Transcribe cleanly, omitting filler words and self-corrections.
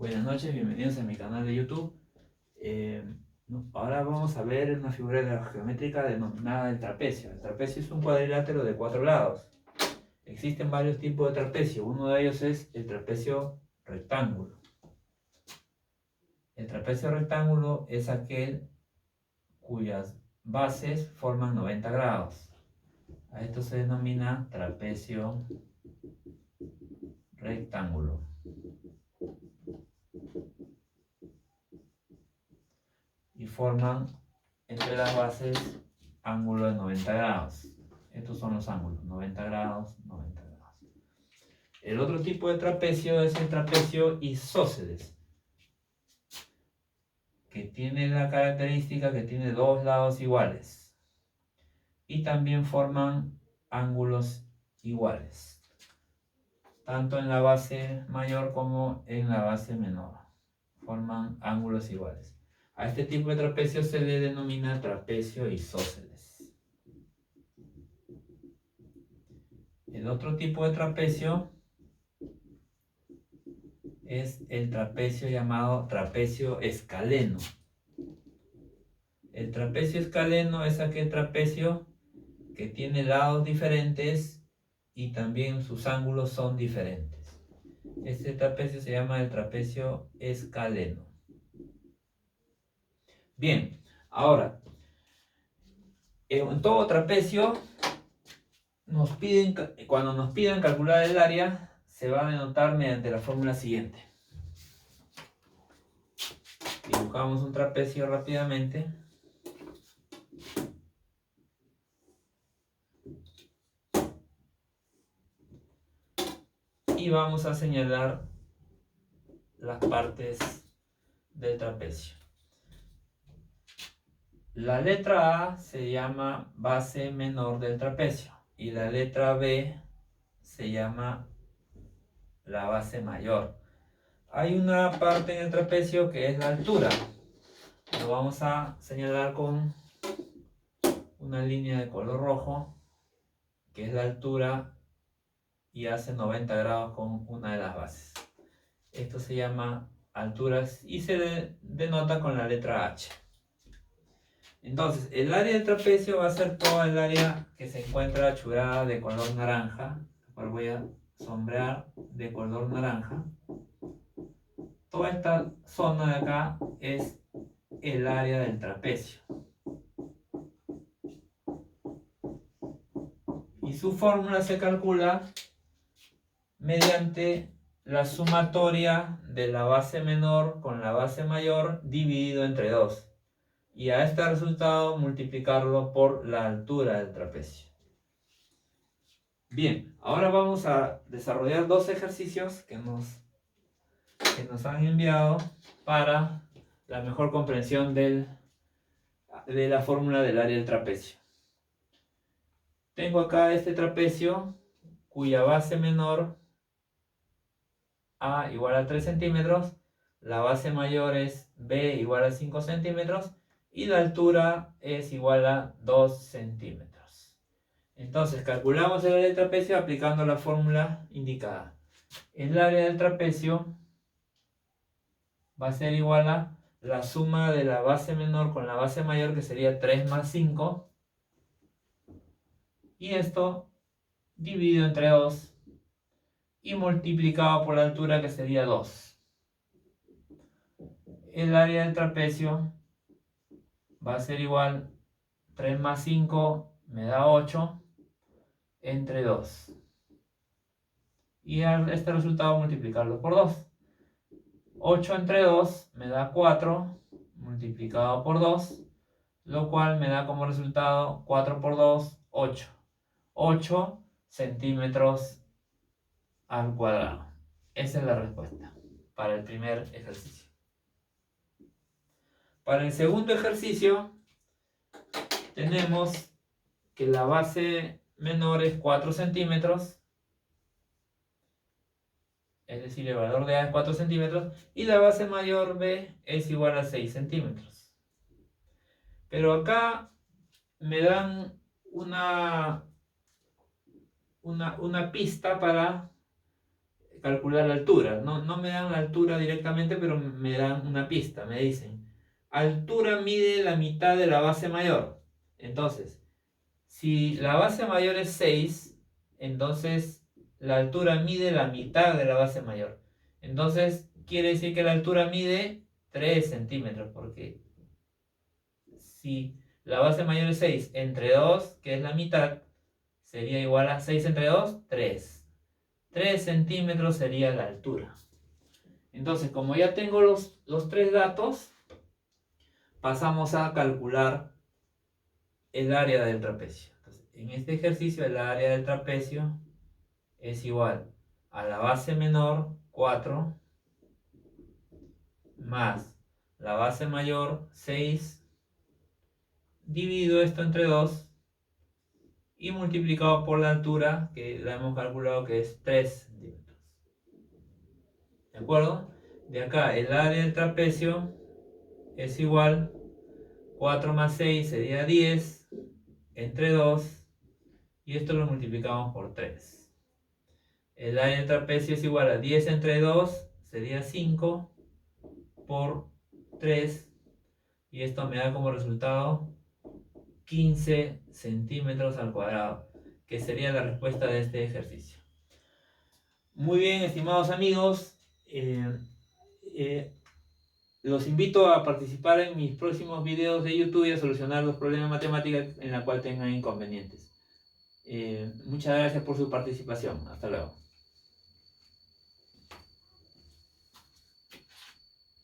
Buenas noches, bienvenidos a mi canal de YouTube. Eh, Ahora vamos a ver una figura geométrica denominada el trapecio. El trapecio es un cuadrilátero de 4 lados. Existen varios tipos de trapecio. Uno de ellos es el trapecio rectángulo. El trapecio rectángulo es aquel cuyas bases forman 90 grados. A esto se denomina trapecio rectángulo. Y forman entre las bases ángulo de 90 grados. Estos son los ángulos, 90 grados, 90 grados. El otro tipo de trapecio es el trapecio isósceles, que tiene la característica que tiene dos lados iguales. Y también forman ángulos iguales, tanto en la base mayor como en la base menor. Forman ángulos iguales. A este tipo de trapecio se le denomina trapecio isósceles. El otro tipo de trapecio es el trapecio llamado trapecio escaleno. El trapecio escaleno es aquel trapecio que tiene lados diferentes y también sus ángulos son diferentes. Este trapecio se llama el trapecio escaleno. Bien, ahora, en todo trapecio cuando nos piden calcular el área, se va a denotar mediante la fórmula siguiente. Dibujamos un trapecio rápidamente. Y vamos a señalar las partes del trapecio. La letra A se llama base menor del trapecio y la letra B se llama la base mayor. Hay una parte en el trapecio que es la altura. Lo vamos a señalar con una línea de color rojo, que es la altura y hace 90 grados con una de las bases. Esto se llama alturas y se denota con la letra H. Entonces, el área del trapecio va a ser toda el área que se encuentra achurada de color naranja, la cual voy a sombrear de color naranja. Toda esta zona de acá es el área del trapecio. Y su fórmula se calcula mediante la sumatoria de la base menor con la base mayor dividido entre 2. Y a este resultado multiplicarlo por la altura del trapecio. Bien, ahora vamos a desarrollar dos ejercicios que nos han enviado para la mejor comprensión de la fórmula del área del trapecio. Tengo acá este trapecio cuya base menor A igual a 3 centímetros, la base mayor es B igual a 5 centímetros y la altura es igual a 2 centímetros. Entonces calculamos el área del trapecio aplicando la fórmula indicada. El área del trapecio va a ser igual a la suma de la base menor con la base mayor, que sería 3 más 5. Y esto dividido entre 2 y multiplicado por la altura, que sería 2. El área del trapecio va a ser igual 3 más 5 me da 8 entre 2. Y este resultado multiplicarlo por 2. 8 entre 2 me da 4 multiplicado por 2, lo cual me da como resultado 4 por 2, 8. 8 centímetros al cuadrado. Esa es la respuesta para el primer ejercicio. Para el segundo ejercicio tenemos que la base menor es 4 centímetros, es decir, el valor de A es 4 centímetros, y la base mayor B es igual a 6 centímetros. Pero acá me dan una pista para calcular la altura. No me dan la altura directamente, pero me dan una pista. Me dicen, altura mide la mitad de la base mayor. Entonces, si la base mayor es 6, entonces la altura mide la mitad de la base mayor. Entonces, quiere decir que la altura mide 3 centímetros, porque si la base mayor es 6 entre 2, que es la mitad, sería igual a 6 entre 2, 3. 3 centímetros sería la altura. Entonces, como ya tengo los tres datos, pasamos a calcular el área del trapecio. Entonces, en este ejercicio, el área del trapecio es igual a la base menor, 4, más la base mayor, 6, dividido esto entre 2 y multiplicado por la altura, que la hemos calculado que es 3 centímetros. ¿De acuerdo? De acá, el área del trapecio es igual, 4 más 6 sería 10, entre 2, y esto lo multiplicamos por 3. El área del trapecio es igual a 10 entre 2, sería 5, por 3, y esto me da como resultado 15 centímetros al cuadrado, que sería la respuesta de este ejercicio. Muy bien, estimados amigos, los invito a participar en mis próximos videos de YouTube y a solucionar los problemas matemáticos en los cuales tengan inconvenientes. Muchas gracias por su participación. Hasta luego.